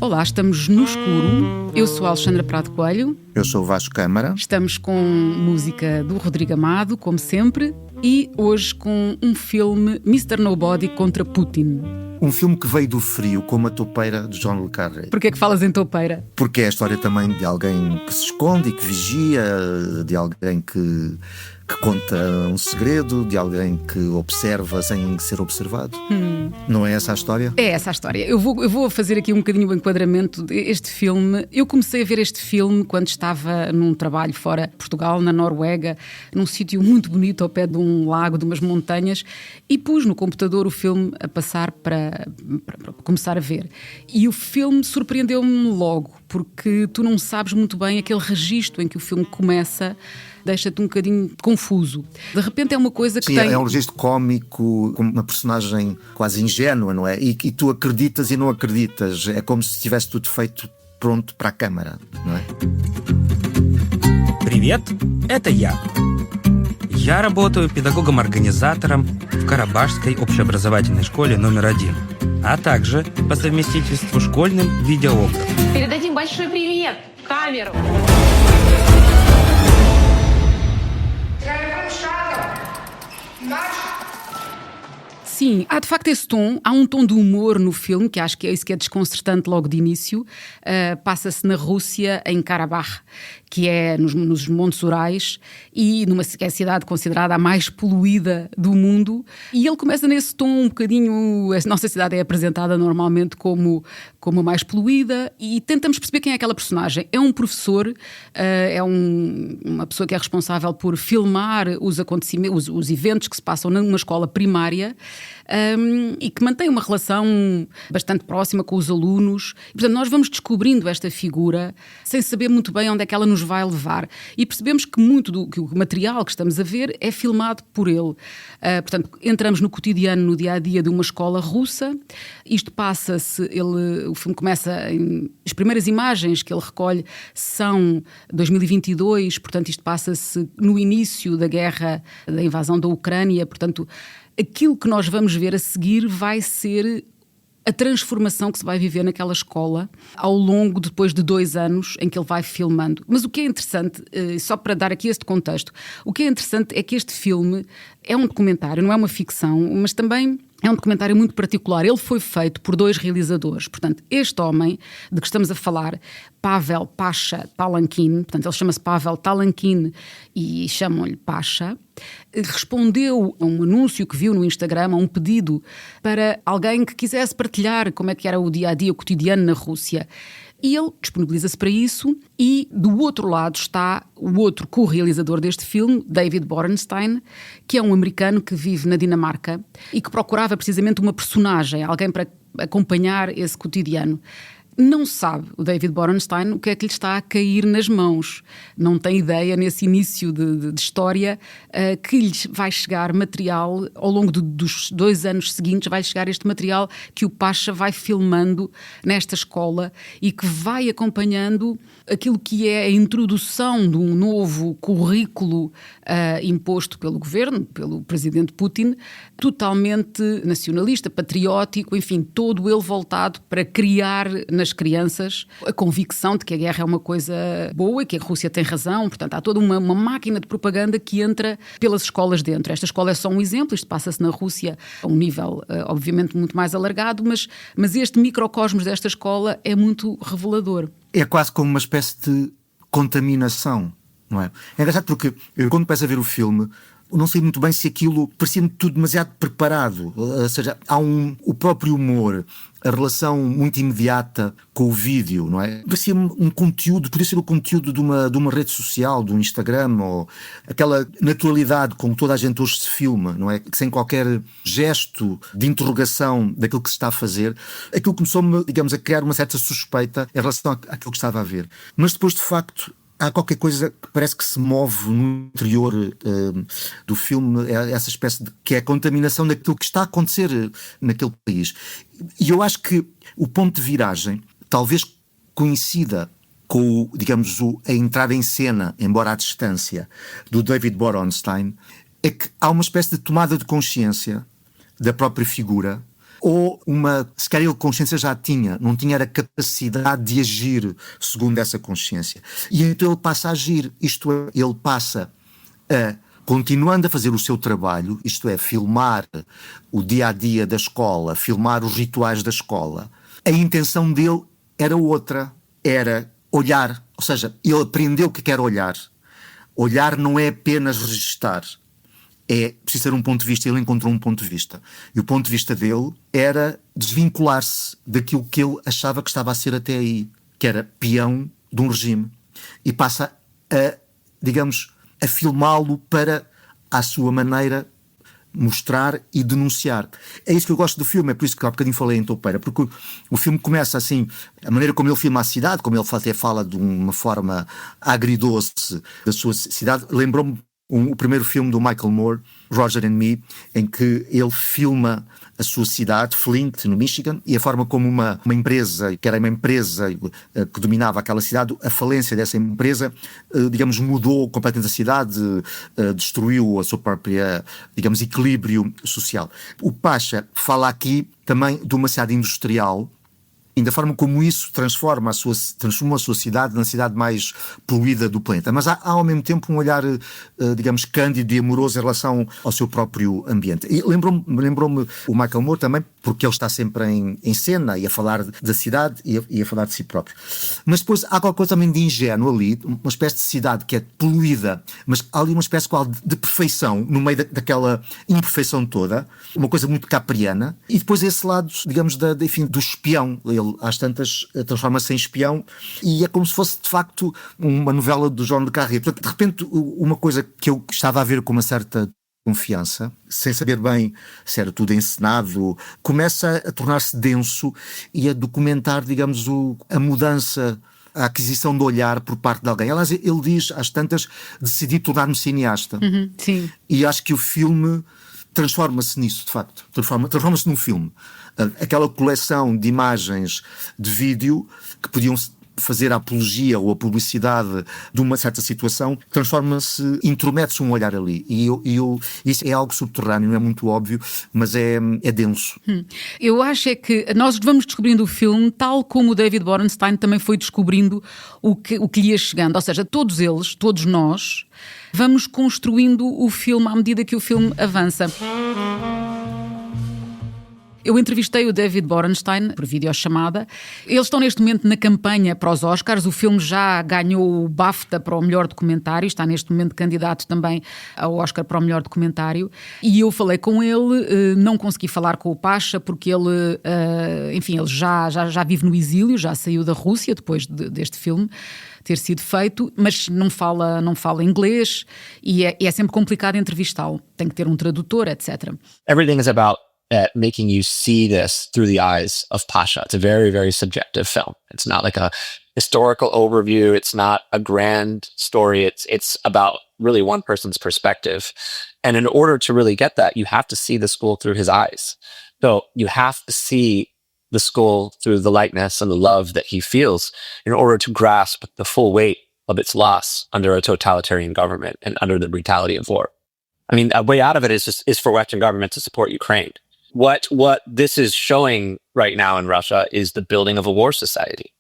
Olá, estamos no escuro. Eu sou a Alexandra Prado Coelho. Eu sou o Vasco Câmara. Estamos com música do Rodrigo Amado, como sempre, e hoje com um filme Mr. Nobody contra Putin. Um filme que veio do frio, como a toupeira de John le Carré. Porquê é que falas em toupeira? Porque é a história também de alguém que se esconde e que vigia, de alguém que conta um segredo, de alguém que observa sem ser observado. Não é essa a história? É essa a história. Eu vou fazer aqui um bocadinho o enquadramento deste filme. Eu comecei a ver este filme quando estava num trabalho fora de Portugal, na Noruega, num sítio muito bonito ao pé de um lago, de umas montanhas, e pus no computador o filme a passar para começar a ver. E o filme surpreendeu-me logo, porque tu não sabes muito bem aquele registro em que o filme começa, deixa-te um bocadinho confuso. De repente é uma coisa que Sim, tem... é um registro cómico, com uma personagem quase ingênua, não é? E tu acreditas e não acreditas. É como se tivesse tudo feito pronto para a câmara, não é? Привет, это я. Я работаю педагогом-организатором в Карабашской общеобразовательной школе номер 1, а также по совместительству школьным видеографом. Передадим большой привет в камеру. Sim, há de facto esse tom, há um tom de humor no filme, que acho que é isso que é desconcertante logo de início. Passa-se na Rússia, em Karabakh, que é nos Montes Urais, e que é a cidade considerada a mais poluída do mundo. E ele começa nesse tom um bocadinho... A nossa cidade é apresentada normalmente como a mais poluída, e tentamos perceber quem é aquela personagem. É um professor, uma pessoa que é responsável por filmar os acontecimentos, os eventos que se passam numa escola primária, e que mantém uma relação bastante próxima com os alunos. E, portanto, nós vamos descobrindo esta figura sem saber muito bem onde é que ela nos vai levar. E percebemos que que o material que estamos a ver é filmado por ele. Portanto, entramos no cotidiano, no dia-a-dia de uma escola russa. Isto passa-se... O filme começa... As primeiras imagens que ele recolhe são 2022, portanto, isto passa-se no início da guerra, da invasão da Ucrânia. Portanto, aquilo que nós vamos ver a seguir vai ser a transformação que se vai viver naquela escola ao longo, depois de 2 anos em que ele vai filmando. Mas o que é interessante, só para dar aqui este contexto, o que é interessante é que este filme é um documentário, não é uma ficção, mas também é um documentário muito particular. Ele foi feito por 2 realizadores. Portanto, este homem de que estamos a falar, Pavel Pasha Talankin, portanto, ele chama-se Pavel Talankin e chamam-lhe Pasha, respondeu a um anúncio que viu no Instagram, a um pedido para alguém que quisesse partilhar como é que era o dia-a-dia, o cotidiano na Rússia. E ele disponibiliza-se para isso, e do outro lado está o outro co-realizador deste filme, David Borenstein, que é um americano que vive na Dinamarca e que procurava precisamente uma personagem, alguém para acompanhar esse cotidiano. Não sabe o David Borenstein o que é que lhe está a cair nas mãos. Não tem ideia, nesse início de história, que lhe vai chegar material, ao longo dos 2 anos seguintes, vai chegar este material que o Pasha vai filmando nesta escola e que vai acompanhando aquilo que é a introdução de um novo currículo imposto pelo governo, pelo presidente Putin, totalmente nacionalista, patriótico, enfim, todo ele voltado para criar nas crianças a convicção de que a guerra é uma coisa boa e que a Rússia tem razão. Portanto, há toda uma máquina de propaganda que entra pelas escolas dentro. Esta escola é só um exemplo, isto passa-se na Rússia a um nível, obviamente, muito mais alargado, mas este microcosmos desta escola é muito revelador. É quase como uma espécie de contaminação, não é? É engraçado porque eu, quando começo a ver o filme, não sei muito bem se aquilo parecia-me tudo demasiado preparado. Ou seja, há o próprio humor, a relação muito imediata com o vídeo, não é? Parecia-me um conteúdo, podia ser o conteúdo de uma rede social, de um Instagram, ou aquela naturalidade com que toda a gente hoje se filma, não é? Sem qualquer gesto de interrogação daquilo que se está a fazer. Aquilo começou-me, digamos, a criar uma certa suspeita em relação àquilo que estava a ver. Mas depois, de facto, há qualquer coisa que parece que se move no interior do filme, essa espécie de que é a contaminação daquilo que está a acontecer naquele país. E eu acho que o ponto de viragem talvez coincida com, digamos, a entrada em cena, embora à distância, do David Borenstein, é que há uma espécie de tomada de consciência da própria figura ou se calhar ele consciência já tinha, não tinha a capacidade de agir segundo essa consciência. E então ele passa a agir, isto é, ele passa a, continuando a fazer o seu trabalho, isto é, filmar o dia-a-dia da escola, filmar os rituais da escola. A intenção dele era outra, era olhar, ou seja, ele aprendeu que quer olhar. Olhar não é apenas registar, é preciso ter um ponto de vista, ele encontrou um ponto de vista. E o ponto de vista dele era desvincular-se daquilo que ele achava que estava a ser até aí, que era peão de um regime. E passa a, digamos, a filmá-lo para, à sua maneira, mostrar e denunciar. É isso que eu gosto do filme, é por isso que há bocadinho falei em Toupeira, porque o filme começa assim, a maneira como ele filma a cidade, como ele até fala de uma forma agridoce da sua cidade, lembrou-me o primeiro filme do Michael Moore, Roger and Me, em que ele filma a sua cidade, Flint, no Michigan, e a forma como uma empresa, que era uma empresa que dominava aquela cidade, a falência dessa empresa, digamos, mudou completamente a cidade, destruiu a sua própria, digamos, equilíbrio social. O Pacha fala aqui também de uma cidade industrial, e da forma como isso transformou a sua cidade na cidade mais poluída do planeta. Mas há ao mesmo tempo um olhar, digamos, cândido e amoroso em relação ao seu próprio ambiente. E lembrou-me o Michael Moore também, porque ele está sempre em cena e a falar da cidade e a falar de si próprio. Mas depois há qualquer coisa também de ingênuo ali, uma espécie de cidade que é poluída, mas há ali uma espécie de perfeição no meio daquela imperfeição toda, uma coisa muito capriana. E depois esse lado, digamos, enfim, do espião. Ele às tantas transforma-se em espião e é como se fosse de facto uma novela do João Le Carré. Portanto, de repente, uma coisa que eu estava a ver com uma certa confiança, sem saber bem se era tudo encenado, começa a tornar-se denso e a documentar, digamos, a mudança, a aquisição de olhar por parte de alguém. Aliás, ele diz às tantas, decidi tornar-me cineasta. Sim. E acho que o filme transforma-se nisso, de facto. Transforma-se num filme. Aquela coleção de imagens de vídeo que podiam fazer a apologia ou a publicidade de uma certa situação, transforma-se, intromete-se um olhar ali. E isso é algo subterrâneo, não é muito óbvio, mas é denso. Eu acho é que nós vamos descobrindo o filme tal como o David Borenstein também foi descobrindo o que lhe ia chegando. Ou seja, todos eles, todos nós, vamos construindo o filme à medida que o filme avança. Eu entrevistei o David Borenstein por videochamada. Eles estão neste momento na campanha para os Oscars. O filme já ganhou o BAFTA para o melhor documentário. Está neste momento candidato também ao Oscar para o melhor documentário. E eu falei com ele, não consegui falar com o Pacha porque ele, enfim, ele já vive no exílio, já saiu da Rússia depois deste filme ter sido feito, mas não fala inglês e é sempre complicado entrevistá-lo. Tem que ter um tradutor, etc. Everything is about making you see this through the eyes of Pasha. It's a very, very subjective film. It's not like a historical overview. It's not a grand story. It's about really one person's perspective. And in order to really get that, you have to see the school through his eyes. So you have to see the school through the lightness and the love that he feels in order to grasp the full weight of its loss under a totalitarian government and under the brutality of war. I mean, a way out of it is for Western government to support Ukraine. What this is showing right now in Russia is the building of a war society.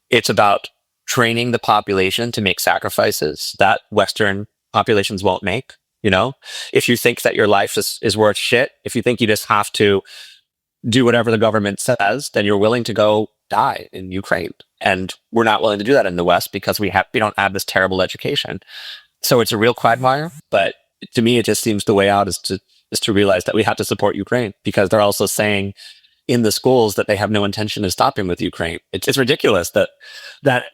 It's about training the population to make sacrifices that Western populations won't make. You know, if you think that your life is worth shit, if you think you just have to do whatever the government says, then you're willing to go die in Ukraine. And we're not willing to do that in the West because we don't have this terrible education. So it's a real quagmire. But to me, it just seems the way out is to realize that we have to support Ukraine, because they're also saying in the schools that they have no intention of stopping with Ukraine. It's ridiculous that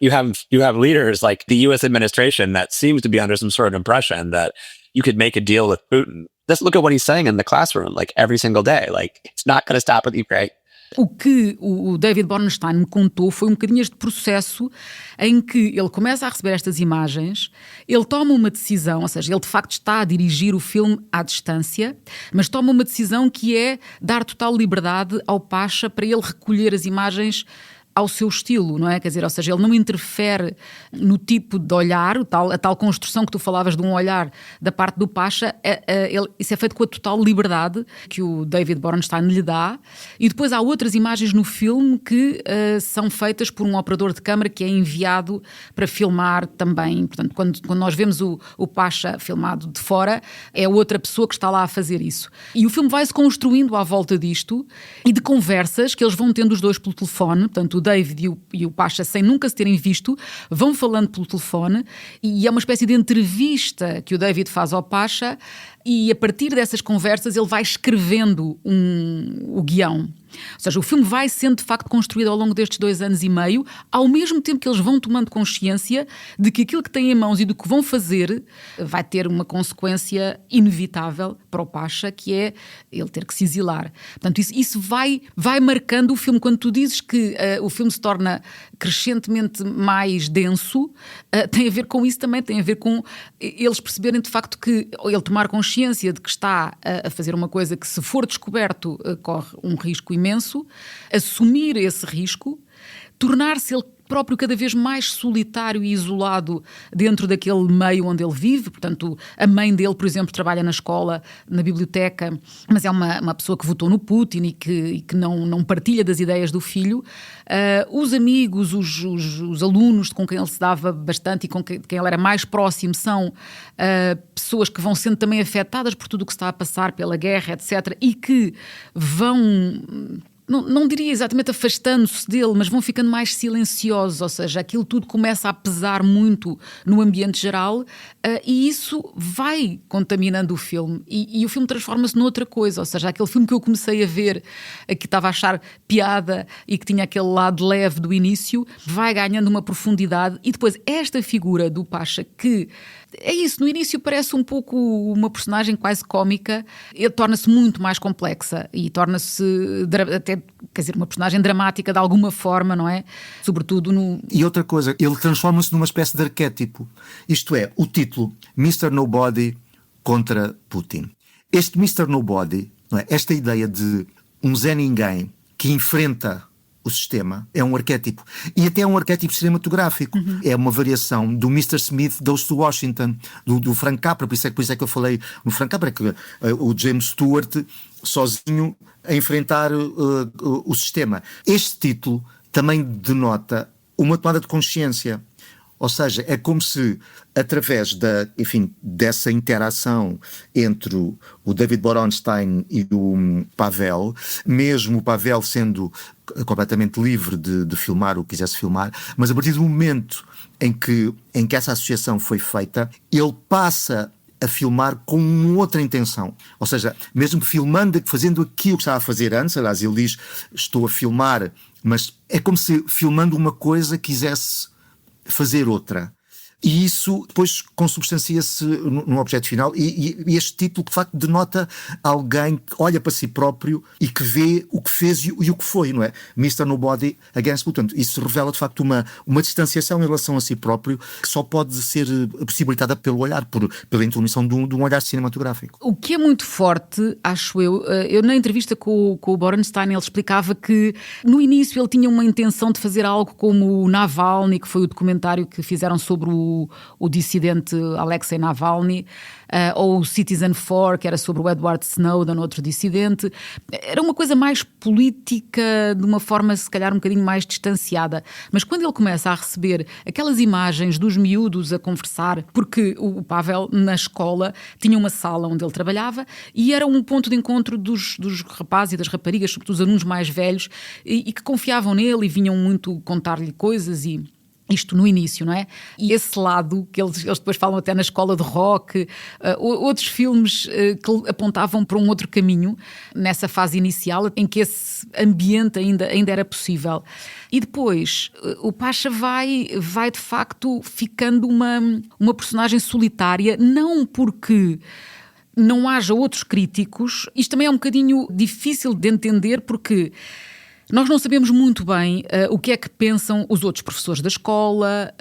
you have leaders like the U.S. administration that seems to be under some sort of impression that you could make a deal with Putin. Just look at what he's saying in the classroom, like every single day. Like, it's not going to stop with Ukraine. O que o David Borenstein me contou foi um bocadinho este processo em que ele começa a receber estas imagens, ele toma uma decisão, ou seja, ele de facto está a dirigir o filme à distância, mas toma uma decisão que é dar total liberdade ao Pacha para ele recolher as imagens ao seu estilo, não é? Quer dizer, ou seja, ele não interfere no tipo de olhar, a tal construção que tu falavas de um olhar da parte do Pasha, isso é feito com a total liberdade que o David Borenstein lhe dá. E depois há outras imagens no filme que são feitas por um operador de câmara que é enviado para filmar também. Portanto, quando nós vemos o Pasha filmado de fora, é outra pessoa que está lá a fazer isso. E o filme vai-se construindo à volta disto e de conversas que eles vão tendo os dois pelo telefone. Portanto, o David e o Pasha, sem nunca se terem visto, vão falando pelo telefone e é uma espécie de entrevista que o David faz ao Pasha e a partir dessas conversas ele vai escrevendo o guião. Ou seja, o filme vai sendo de facto construído ao longo destes 2 anos e meio, ao mesmo tempo que eles vão tomando consciência de que aquilo que têm em mãos e do que vão fazer vai ter uma consequência inevitável para o Pasha, que é ele ter que se exilar. Portanto, isso vai marcando o filme. Quando tu dizes que o filme se torna crescentemente mais denso, tem a ver com isso também, tem a ver com eles perceberem de facto que ele tomar consciência de que está a fazer uma coisa que, se for descoberto, corre um risco imenso, assumir esse risco, tornar-se ele próprio cada vez mais solitário e isolado dentro daquele meio onde ele vive. Portanto, a mãe dele, por exemplo, trabalha na escola, na biblioteca, mas é uma pessoa que votou no Putin e que não partilha das ideias do filho. Os amigos, os alunos com quem ele se dava bastante e com quem ele era mais próximo são pessoas que vão sendo também afetadas por tudo o que está a passar, pela guerra, etc. E que vão... Não diria exatamente afastando-se dele, mas vão ficando mais silenciosos, ou seja, aquilo tudo começa a pesar muito no ambiente geral e isso vai contaminando o filme e o filme transforma-se noutra coisa, ou seja, aquele filme que eu comecei a ver, que estava a achar piada e que tinha aquele lado leve do início, vai ganhando uma profundidade e depois esta figura do Pasha que... É isso, no início parece um pouco uma personagem quase cómica, torna-se muito mais complexa e torna-se até, quer dizer, uma personagem dramática de alguma forma, não é? Sobretudo no... E outra coisa, ele transforma-se numa espécie de arquétipo. Isto é, o título Mr. Nobody contra Putin. Este Mr. Nobody, não é? Esta ideia de um Zé Ninguém que enfrenta o sistema, é um arquétipo. E até é um arquétipo cinematográfico. Uhum. É uma variação do Mr. Smith Goes to Washington, do Frank Capra. Por isso é que eu falei no Frank Capra, que o James Stewart sozinho a enfrentar o sistema. Este título também denota uma tomada de consciência. Ou seja, é como se, através dessa interação entre o David Borenstein e o Pavel, mesmo o Pavel sendo completamente livre de filmar o que quisesse filmar, mas a partir do momento em que essa associação foi feita, ele passa a filmar com outra intenção. Ou seja, mesmo filmando, fazendo aquilo que estava a fazer antes, aliás, ele diz, estou a filmar, mas é como se filmando uma coisa quisesse fazer outra. E isso depois consubstancia-se no objeto final e este título de facto denota alguém que olha para si próprio e que vê o que fez e o que foi, não é? Mr. Nobody Against. Portanto, isso revela de facto uma distanciação em relação a si próprio que só pode ser possibilitada pelo olhar, pela intromissão de um olhar cinematográfico. O que é muito forte, acho eu na entrevista com o Borenstein ele explicava que no início ele tinha uma intenção de fazer algo como o Navalny, que foi o documentário que fizeram sobre o dissidente Alexei Navalny, ou o Citizen4, que era sobre o Edward Snowden, outro dissidente. Era uma coisa mais política, de uma forma se calhar um bocadinho mais distanciada. Mas quando ele começa a receber aquelas imagens dos miúdos a conversar, porque o Pavel, na escola, tinha uma sala onde ele trabalhava e era um ponto de encontro dos rapazes e das raparigas, sobretudo os alunos mais velhos, e que confiavam nele e vinham muito contar-lhe coisas e... Isto no início, não é? E esse lado, que eles depois falam até na escola de rock, outros filmes que apontavam para um outro caminho, nessa fase inicial, em que esse ambiente ainda era possível. E depois, o Pasha vai de facto ficando uma personagem solitária, não porque não haja outros críticos. Isto também é um bocadinho difícil de entender, porque... Nós não sabemos muito bem o que é que pensam os outros professores da escola,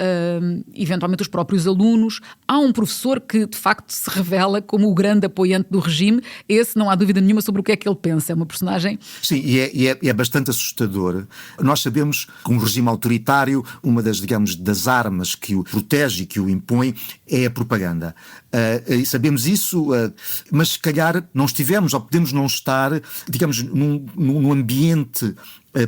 eventualmente os próprios alunos. Há um professor que, de facto, se revela como o grande apoiante do regime. Esse, não há dúvida nenhuma sobre o que é que ele pensa. É uma personagem... Sim, e é bastante assustador. Nós sabemos que um regime autoritário, uma das, digamos, das armas que o protege e que o impõe é a propaganda. Sabemos isso, mas se calhar não estivemos, ou podemos não estar, digamos, num ambiente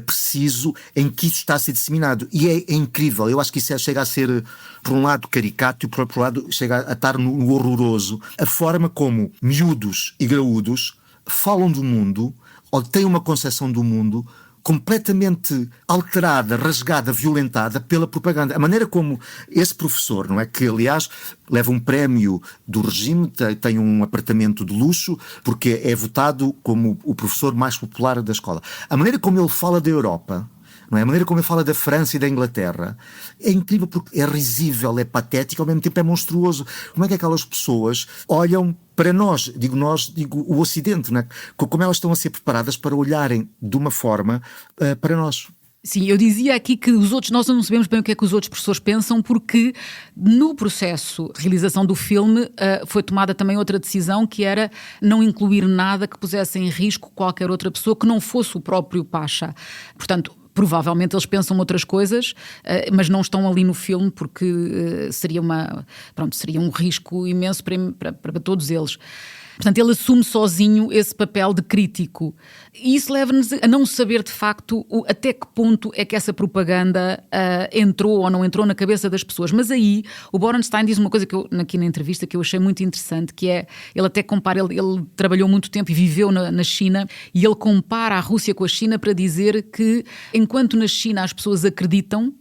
preciso em que isso está a ser disseminado. E é incrível. Eu acho que isso chega a ser, por um lado, caricato e por outro lado chega a estar no horroroso. A forma como miúdos e graúdos falam do mundo ou têm uma concepção do mundo completamente alterada, rasgada, violentada pela propaganda. A maneira como esse professor, não é, que aliás leva um prémio do regime, tem um apartamento de luxo, porque é votado como o professor mais popular da escola. A maneira como ele fala da Europa, não é? A maneira como ele fala da França e da Inglaterra é incrível, porque é risível, é patético, ao mesmo tempo é monstruoso. Como é que aquelas pessoas olham para nós, digo o Ocidente, não é? Como elas estão a ser preparadas para olharem de uma forma para nós. Sim, eu dizia aqui que nós não sabemos bem o que é que os outros professores pensam, porque no processo de realização do filme foi tomada também outra decisão, que era não incluir nada que pusesse em risco qualquer outra pessoa que não fosse o próprio Pasha. Portanto, provavelmente eles pensam outras coisas, mas não estão ali no filme porque seria um risco imenso para todos eles. Portanto, ele assume sozinho esse papel de crítico. E isso leva-nos a não saber, de facto, até que ponto é que essa propaganda entrou ou não entrou na cabeça das pessoas. Mas aí, o Borenstein diz uma coisa que aqui na entrevista que eu achei muito interessante, que é, ele até compara, ele trabalhou muito tempo e viveu na China, e ele compara a Rússia com a China para dizer que, enquanto na China as pessoas acreditam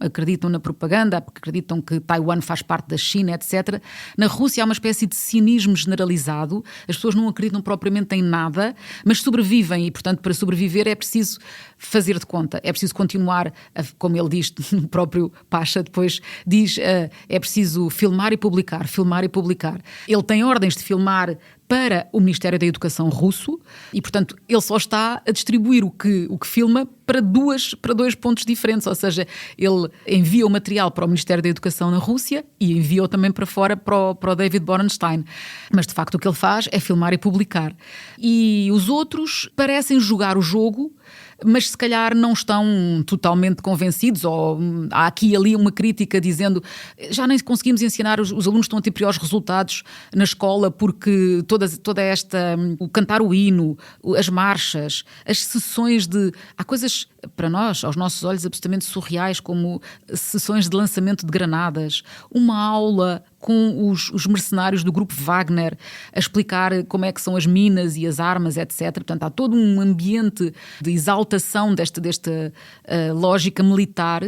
na propaganda, acreditam que Taiwan faz parte da China, etc., na Rússia há uma espécie de cinismo generalizado. As pessoas não acreditam propriamente em nada, mas sobrevivem, e portanto para sobreviver é preciso fazer de conta, é preciso continuar, como ele diz, no próprio Pasha depois diz, é preciso filmar e publicar. Ele tem ordens de filmar para o Ministério da Educação russo e, portanto, ele só está a distribuir o que filma para dois pontos diferentes, ou seja, ele envia o material para o Ministério da Educação na Rússia e envia-o também para fora para o David Borenstein. Mas, de facto, o que ele faz é filmar e publicar. E os outros parecem jogar o jogo, mas se calhar não estão totalmente convencidos, ou há aqui e ali uma crítica dizendo já nem conseguimos ensinar, os alunos estão a ter piores resultados na escola porque toda esta, o cantar o hino, as marchas, as sessões há coisas para nós, aos nossos olhos, absolutamente surreais, como sessões de lançamento de granadas, uma aula com os mercenários do grupo Wagner a explicar como é que são as minas e as armas, etc. Portanto, há todo um ambiente de exaltação desta lógica militar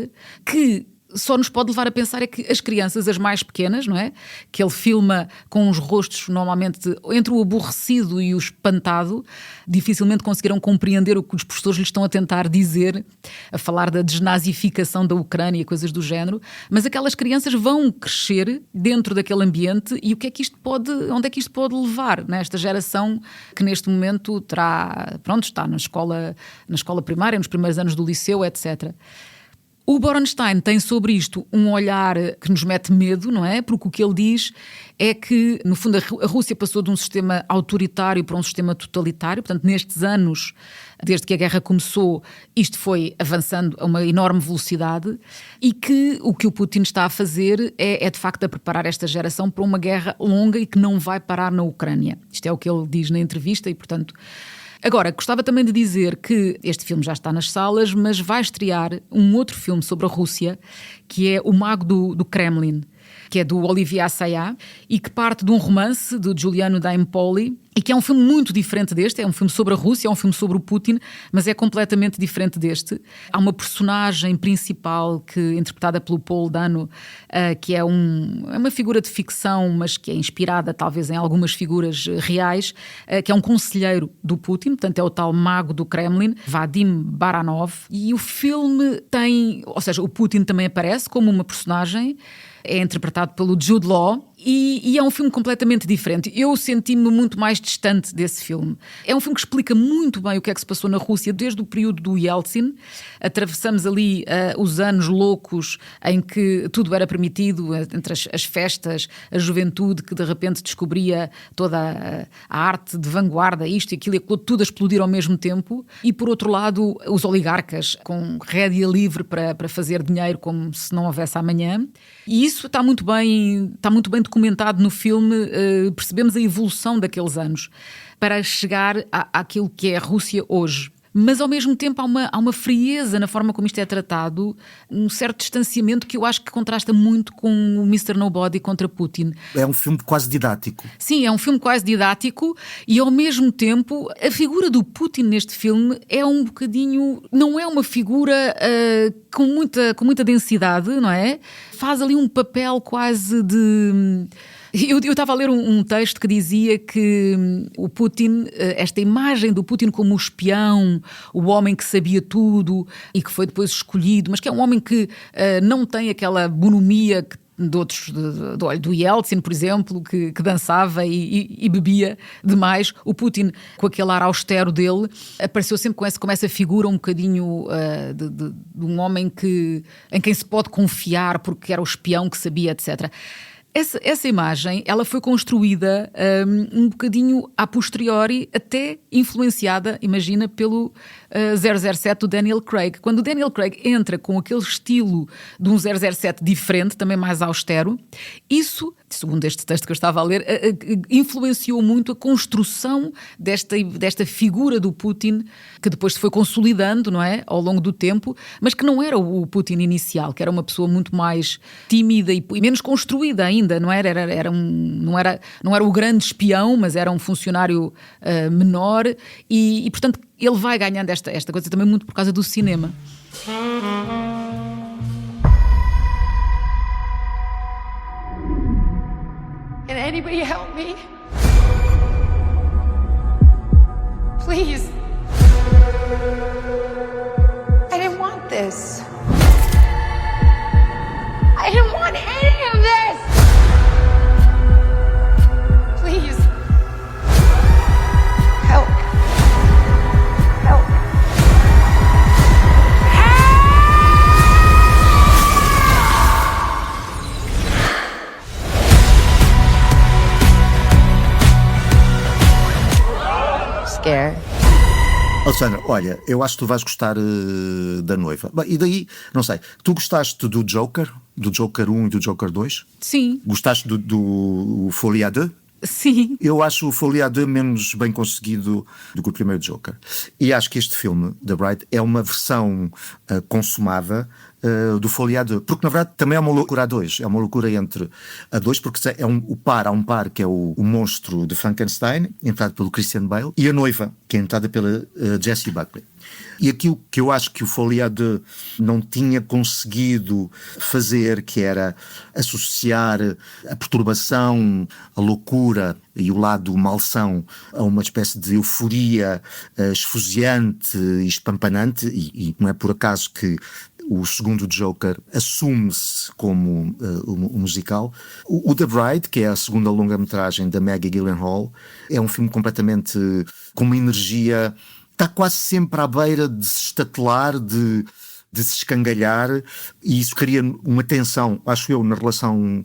que só nos pode levar a pensar é que as crianças, as mais pequenas, não é? Que ele filma com os rostos normalmente entre o aborrecido e o espantado, dificilmente conseguiram compreender o que os professores lhes estão a tentar dizer, a falar da desnazificação da Ucrânia e coisas do género, mas aquelas crianças vão crescer dentro daquele ambiente e onde é que isto pode levar, nesta geração que neste momento está na escola primária, nos primeiros anos do liceu, etc. O Borenstein tem sobre isto um olhar que nos mete medo, não é? Porque o que ele diz é que, no fundo, a Rússia passou de um sistema autoritário para um sistema totalitário. Portanto, nestes anos, desde que a guerra começou, isto foi avançando a uma enorme velocidade e que o Putin está a fazer é de facto a preparar esta geração para uma guerra longa e que não vai parar na Ucrânia. Isto é o que ele diz na entrevista e, portanto... Agora, gostava também de dizer que este filme já está nas salas, mas vai estrear um outro filme sobre a Rússia, que é O Mago do Kremlin, que é do Olivier Assayas e que parte de um romance de Giuliano da Empoli e que é um filme muito diferente deste. É um filme sobre a Rússia, é um filme sobre o Putin, mas é completamente diferente deste. Há uma personagem principal interpretada pelo Paul Dano, que é uma figura de ficção, mas que é inspirada talvez em algumas figuras reais, que é um conselheiro do Putin, portanto é o tal mago do Kremlin, Vadim Baranov. E o filme ou seja, o Putin também aparece como uma personagem, é interpretado pelo Jude Law E é um filme completamente diferente. Eu senti-me muito mais distante desse filme. É um filme que explica muito bem o que é que se passou na Rússia desde o período do Yeltsin. Atravessamos ali os anos loucos em que tudo era permitido, entre as festas, a juventude que de repente descobria toda a arte de vanguarda, isto e aquilo, e tudo a explodir ao mesmo tempo. E por outro lado, os oligarcas com rédea livre para fazer dinheiro como se não houvesse amanhã. E isso está muito bem documentado no filme. Percebemos a evolução daqueles anos para chegar àquilo que é a Rússia hoje. Mas ao mesmo tempo há uma frieza na forma como isto é tratado, um certo distanciamento que eu acho que contrasta muito com o Mr. Nobody contra Putin. É um filme quase didático. Sim, é um filme quase didático e ao mesmo tempo a figura do Putin neste filme é um bocadinho... Não é uma figura com muita densidade, não é? Faz ali um papel quase de... Eu estava a ler um texto que dizia que o Putin, esta imagem do Putin como o espião, o homem que sabia tudo e que foi depois escolhido, mas que é um homem que não tem aquela bonomia de outros, do Yeltsin, por exemplo, que dançava e bebia demais. O Putin, com aquele ar austero dele, apareceu sempre com essa figura um bocadinho de um homem em quem se pode confiar porque era o espião que sabia, etc. Essa imagem, ela foi construída um bocadinho a posteriori, até influenciada, imagina, pelo 007 do Daniel Craig. Quando o Daniel Craig entra com aquele estilo de um 007 diferente, também mais austero, isso, segundo este texto que eu estava a ler, influenciou muito a construção desta figura do Putin, que depois se foi consolidando, não é, ao longo do tempo, mas que não era o Putin inicial, que era uma pessoa muito mais tímida e menos construída ainda, não era? Não era o grande espião, mas era um funcionário menor e, portanto, ele vai ganhando esta coisa também muito por causa do cinema. Can anybody help me? Please. I didn't want this. I didn't want any of this. Please. Help. Help. Scared. Alexandra, olha, eu acho que tu vais gostar da Noiva. Bem, e daí, não sei, tu gostaste do Joker 1 e do Joker 2? Sim. Gostaste do Folie à Deux? Sim. Eu acho o Folie à Deux menos bem conseguido do que o primeiro Joker. E acho que este filme, The Bride, é uma versão consumada do Folie à Deux. Porque, na verdade, também é uma loucura a dois. É uma loucura entre a dois, porque há um par que é o monstro de Frankenstein, entrado pelo Christian Bale, e a noiva, que é entrada pela Jessie Buckley. E aquilo que eu acho que o Folie à Deux não tinha conseguido fazer, que era associar a perturbação, a loucura e o lado malsão a uma espécie de euforia esfuziante e espampanante, e não é por acaso que o segundo Joker assume-se como um musical. O The Bride, que é a segunda longa-metragem da Maggie Gyllenhaal, é um filme completamente com uma energia... Está quase sempre à beira de se estatelar, de se escangalhar, e isso cria uma tensão, acho eu, na relação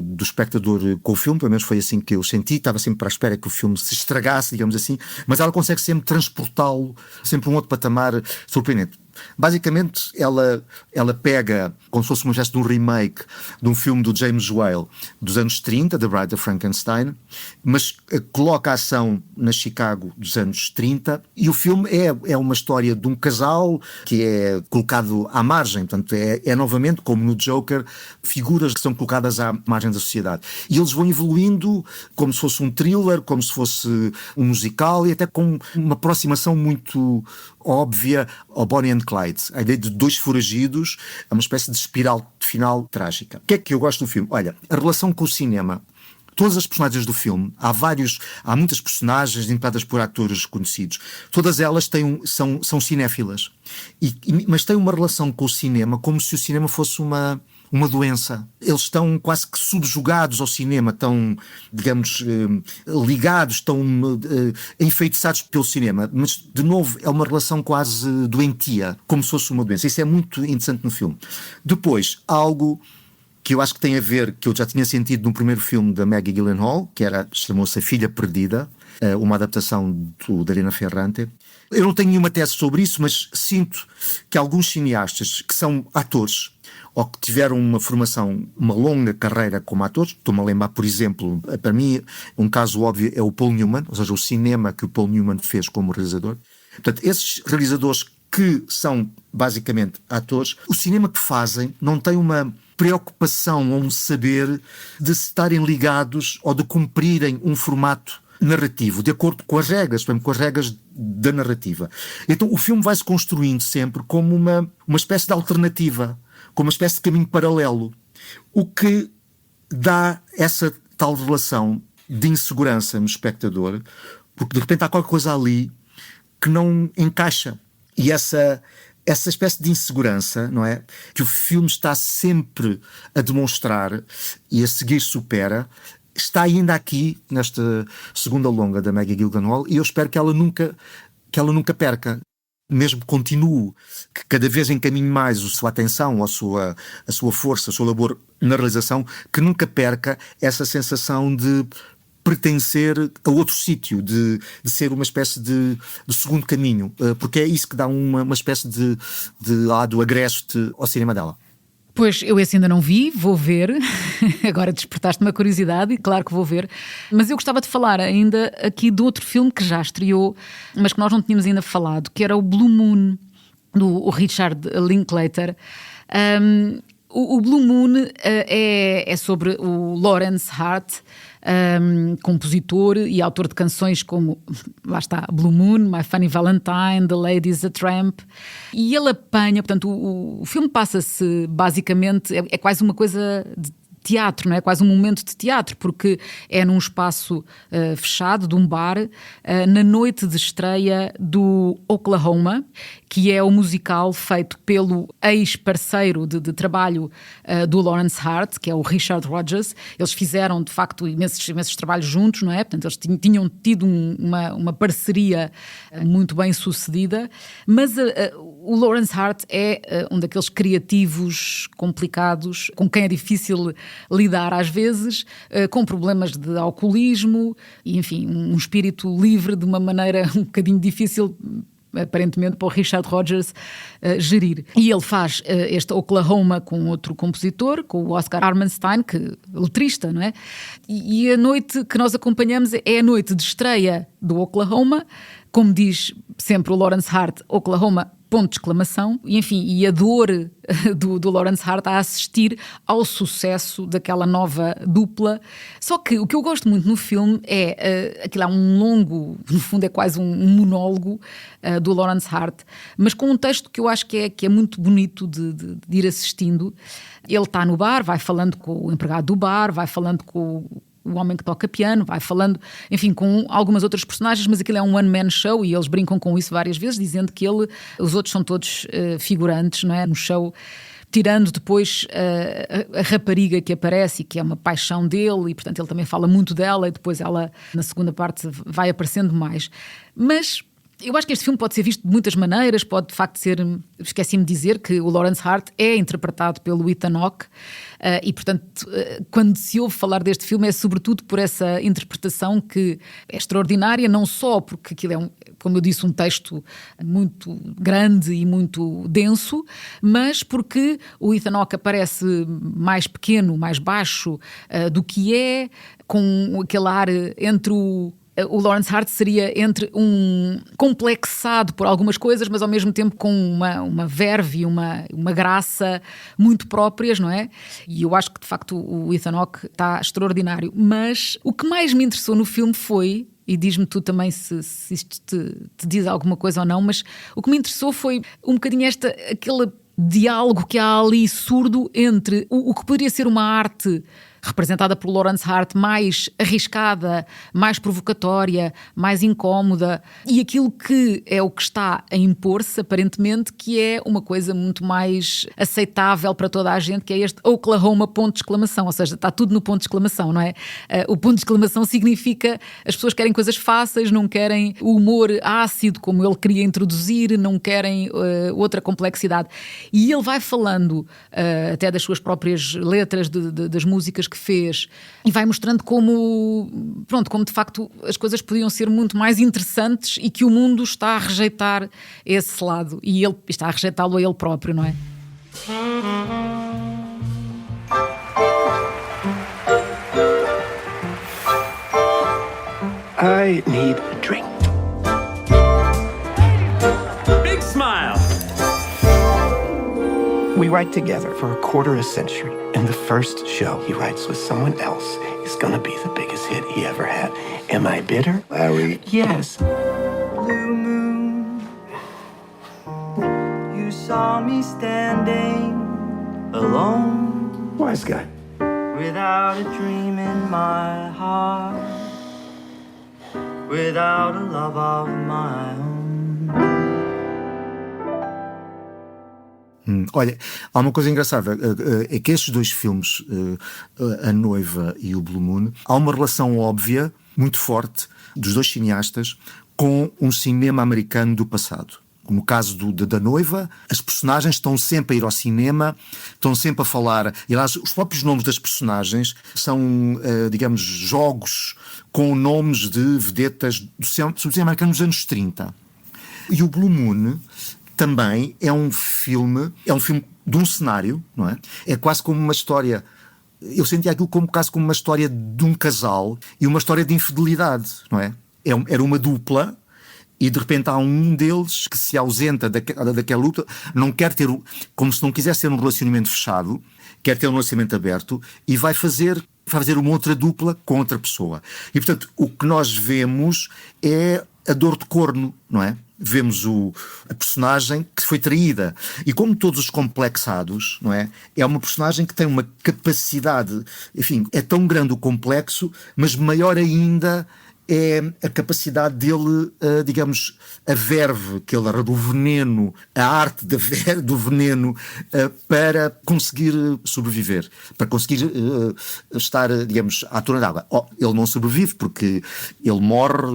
do espectador com o filme. Pelo menos foi assim que eu senti. Estava sempre à espera que o filme se estragasse, digamos assim, mas ela consegue sempre transportá-lo sempre a um outro patamar surpreendente. Basicamente, ela pega, como se fosse uma espécie de um remake de um filme do James Whale dos anos 30, The Bride of Frankenstein, mas coloca a ação na Chicago dos anos 30, e o filme é uma história de um casal que é colocado à margem. Portanto, é novamente, como no Joker, figuras que são colocadas à margem da sociedade. E eles vão evoluindo como se fosse um thriller, como se fosse um musical, e até com uma aproximação muito óbvia ao Bonnie and Clyde. A ideia de dois foragidos é uma espécie de espiral final trágica. O que é que eu gosto do filme? Olha, a relação com o cinema. Todas as personagens do filme, há muitas personagens interpretadas por atores conhecidos. Todas elas são cinéfilas. Mas têm uma relação com o cinema como se o cinema fosse uma uma doença. Eles estão quase que subjugados ao cinema, estão, digamos, ligados, estão enfeitiçados pelo cinema. Mas, de novo, é uma relação quase doentia, como se fosse uma doença. Isso é muito interessante no filme. Depois, algo que eu acho que tem a ver, que eu já tinha sentido no primeiro filme da Maggie Gyllenhaal, que chamou-se A Filha Perdida, uma adaptação da Elena Ferrante. Eu não tenho nenhuma tese sobre isso, mas sinto que alguns cineastas que são atores ou que tiveram uma formação, uma longa carreira como atores, estou-me a lembrar, por exemplo, para mim, um caso óbvio é o Paul Newman, ou seja, o cinema que o Paul Newman fez como realizador. Portanto, esses realizadores que são basicamente atores, o cinema que fazem não tem uma preocupação ou um saber de estarem ligados ou de cumprirem um formato narrativo, de acordo com as regras, por exemplo, com as regras da narrativa. Então o filme vai-se construindo sempre como uma espécie de alternativa, como uma espécie de caminho paralelo, o que dá essa tal relação de insegurança no espectador, porque de repente há qualquer coisa ali que não encaixa. E essa espécie de insegurança, não é? Que o filme está sempre a demonstrar e a seguir supera, está ainda aqui nesta segunda longa da Maggie Gyllenhaal, e eu espero que ela nunca perca, mesmo que continue, que cada vez encaminhe mais a sua atenção, a sua força, o seu labor na realização, que nunca perca essa sensação de pertencer a outro sítio, de ser uma espécie de segundo caminho, porque é isso que dá uma espécie de lado agreste ao cinema dela. Pois, eu esse ainda não vi, vou ver. Agora despertaste uma curiosidade e claro que vou ver. Mas eu gostava de falar ainda aqui de outro filme que já estreou, mas que nós não tínhamos ainda falado, que era o Blue Moon, do Richard Linklater. O Blue Moon é sobre o Lawrence Hart, compositor e autor de canções como, lá está, Blue Moon, My Funny Valentine, The Lady's a Tramp, e ele apanha, portanto o filme passa-se basicamente, é quase uma coisa de teatro, não é? Quase um momento de teatro, porque é num espaço fechado, de um bar, na noite de estreia do Oklahoma, que é o musical feito pelo ex-parceiro de trabalho do Lawrence Hart, que é o Richard Rodgers. Eles fizeram, de facto, imensos trabalhos juntos, não é? Portanto, eles tinham tido uma parceria muito bem sucedida, mas o Lawrence Hart é um daqueles criativos complicados, com quem é difícil lidar às vezes, com problemas de alcoolismo, e enfim, um espírito livre de uma maneira um bocadinho difícil, aparentemente, para o Richard Rodgers gerir. E ele faz este Oklahoma com outro compositor, com o Oscar Hammerstein, letrista, não é? E a noite que nós acompanhamos é a noite de estreia do Oklahoma, como diz sempre o Lawrence Hart, Oklahoma, ponto de exclamação, e enfim, e a dor do Lawrence Hart a assistir ao sucesso daquela nova dupla. Só que o que eu gosto muito no filme é, aquilo é um longo, no fundo é quase um monólogo do Lawrence Hart, mas com um texto que eu acho que é muito bonito de ir assistindo. Ele está no bar, vai falando com o empregado do bar, vai falando com o homem que toca piano, vai falando, enfim, com algumas outras personagens, mas aquilo é um one-man show e eles brincam com isso várias vezes, dizendo que os outros são todos figurantes, não é? No show, tirando depois a rapariga que aparece e que é uma paixão dele, e portanto ele também fala muito dela, e depois ela, na segunda parte, vai aparecendo mais. Mas eu acho que este filme pode ser visto de muitas maneiras, pode de facto ser, esqueci-me de dizer que o Lawrence Hart é interpretado pelo Ethan Hawke, e portanto quando se ouve falar deste filme é sobretudo por essa interpretação que é extraordinária, não só porque aquilo é, como eu disse, um texto muito grande e muito denso, mas porque o Ethan Hawke aparece mais pequeno, mais baixo do que é, com aquele ar entre o Lawrence Hart seria entre um complexado por algumas coisas, mas ao mesmo tempo com uma verve e uma graça muito próprias, não é? E eu acho que de facto o Ethan Hawke está extraordinário. Mas o que mais me interessou no filme foi, e diz-me tu também se isto te diz alguma coisa ou não, mas o que me interessou foi um bocadinho aquele diálogo que há ali surdo entre o que poderia ser uma arte representada por Lawrence Hart, mais arriscada, mais provocatória, mais incómoda, e aquilo que é o que está a impor-se, aparentemente, que é uma coisa muito mais aceitável para toda a gente, que é este Oklahoma ponto de exclamação, ou seja, está tudo no ponto de exclamação, não é? O ponto de exclamação significa as pessoas querem coisas fáceis, não querem o humor ácido como ele queria introduzir, não querem outra complexidade. E ele vai falando até das suas próprias letras, das músicas que fez, e vai mostrando como de facto as coisas podiam ser muito mais interessantes e que o mundo está a rejeitar esse lado, e ele está a rejeitá-lo a ele próprio, não é? I need a drink. Big smile. We write together for a quarter of a century, and the first show he writes with someone else is gonna be the biggest hit he ever had. Am I bitter, Larry? Yes. Blue moon, you saw me standing alone, Wise guy. without a dream in my heart, without a love of my own. Olha, há uma coisa engraçada, é que estes dois filmes, A Noiva e o Blue Moon, há uma relação óbvia, muito forte, dos dois cineastas com um cinema americano do passado. No caso da Noiva, as personagens estão sempre a ir ao cinema, estão sempre a falar. E aliás, os próprios nomes das personagens são, digamos, jogos com nomes de vedetas do cinema americano dos anos 30. E o Blue Moon também é um filme de um cenário, não é? É quase como uma história. Eu sentia aquilo quase como uma história de um casal e uma história de infidelidade, não é? Era uma dupla. E de repente há um deles que se ausenta daquela luta, não quer ter, como se não quisesse ter um relacionamento fechado, quer ter um relacionamento aberto e vai fazer uma outra dupla com outra pessoa. E portanto o que nós vemos é a dor de corno, não é? Vemos a personagem que foi traída. E como todos os complexados, não é? É uma personagem que tem uma capacidade, enfim, é tão grande o complexo, mas maior ainda é a capacidade dele, digamos, a verve que ele arranca, o veneno, a arte do veneno, para conseguir sobreviver, para conseguir estar, digamos, à tona d'água. Ele não sobrevive porque ele morre,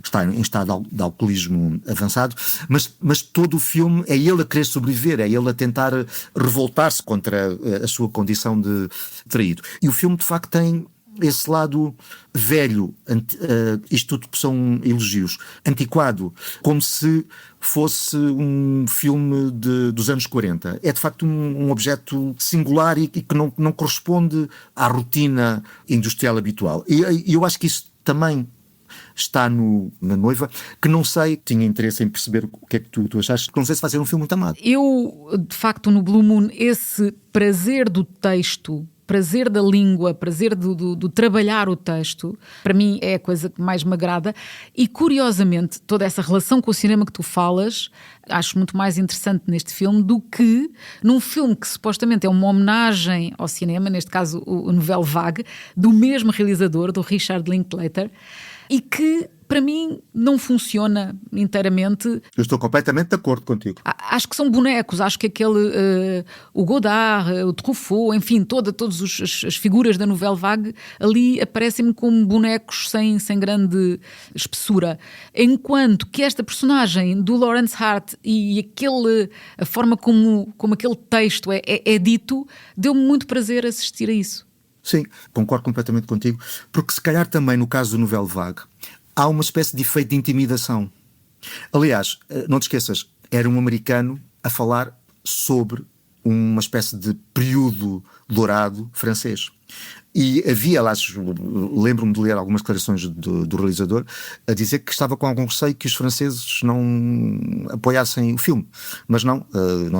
está em estado de alcoolismo avançado, mas todo o filme é ele a querer sobreviver, é ele a tentar revoltar-se contra a sua condição de traído. E o filme, de facto, tem esse lado velho, isto tudo são elogios, antiquado, como se fosse um filme dos anos 40. É de facto um objeto singular e que não corresponde à rotina industrial habitual. E eu acho que isso também está na Noiva, que não sei, tinha interesse em perceber o que é que tu achaste, não sei se vai ser um filme muito amado. Eu, de facto, no Blue Moon, esse prazer do texto, prazer da língua, prazer do trabalhar o texto, para mim é a coisa que mais me agrada. E curiosamente, toda essa relação com o cinema que tu falas, acho muito mais interessante neste filme do que num filme que supostamente é uma homenagem ao cinema, neste caso o Nouvelle Vague, do mesmo realizador, do Richard Linklater, e que para mim não funciona inteiramente. Eu estou completamente de acordo contigo. Acho que são bonecos, acho que o Godard, o Truffaut, enfim, todas as figuras da Nouvelle Vague ali aparecem-me como bonecos sem grande espessura. Enquanto que esta personagem do Lawrence Hart e a forma como aquele texto é dito, deu-me muito prazer assistir a isso. Sim, concordo completamente contigo, porque se calhar também no caso do Nouvelle Vague há uma espécie de efeito de intimidação. Aliás, não te esqueças, era um americano a falar sobre uma espécie de período dourado francês. E havia lá, lembro-me de ler algumas declarações do realizador a dizer que estava com algum receio que os franceses não apoiassem o filme, mas não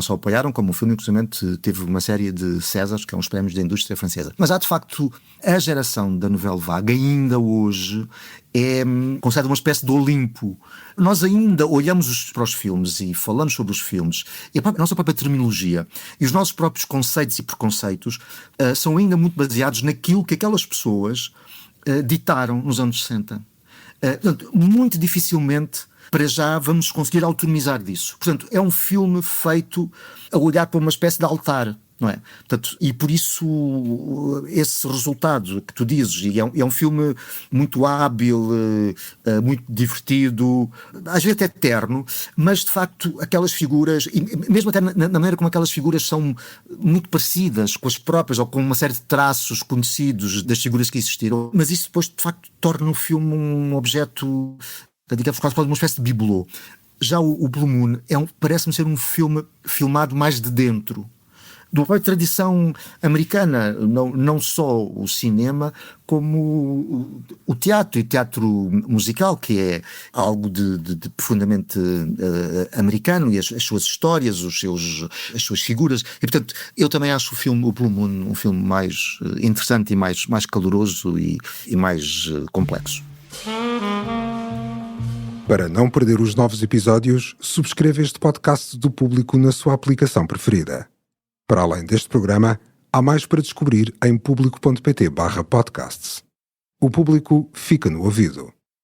só apoiaram, como o filme inclusive teve uma série de Césares, que são os prémios da indústria francesa. Mas há de facto a geração da Nouvelle Vague ainda hoje concede uma espécie de Olimpo. Nós ainda olhamos para os filmes e falamos sobre os filmes e a nossa própria terminologia e os nossos próprios conceitos e preconceitos são ainda muito baseados baseados naquilo que aquelas pessoas ditaram nos anos 60. Portanto, muito dificilmente, para já, vamos conseguir autonomizar disso. Portanto, é um filme feito a olhar para uma espécie de altar, não é? Portanto, e por isso esse resultado que tu dizes, e é um filme muito hábil, muito divertido, às vezes até terno, mas de facto aquelas figuras, e mesmo até na maneira como aquelas figuras são muito parecidas com as próprias, ou com uma série de traços conhecidos das figuras que existiram, mas isso depois de facto torna o filme um objeto, digamos, quase uma espécie de bibelô. Já o Blue Moon parece-me ser um filme filmado mais de dentro, de uma própria tradição americana, não só o cinema, como o teatro, e teatro musical, que é algo de profundamente americano, e as suas histórias, as suas figuras. E, portanto, eu também acho o Blue Moon um filme mais interessante e mais caloroso e mais complexo. Para não perder os novos episódios, subscreva este podcast do Público na sua aplicação preferida. Para além deste programa, há mais para descobrir em público.pt/podcasts. O Público fica no ouvido.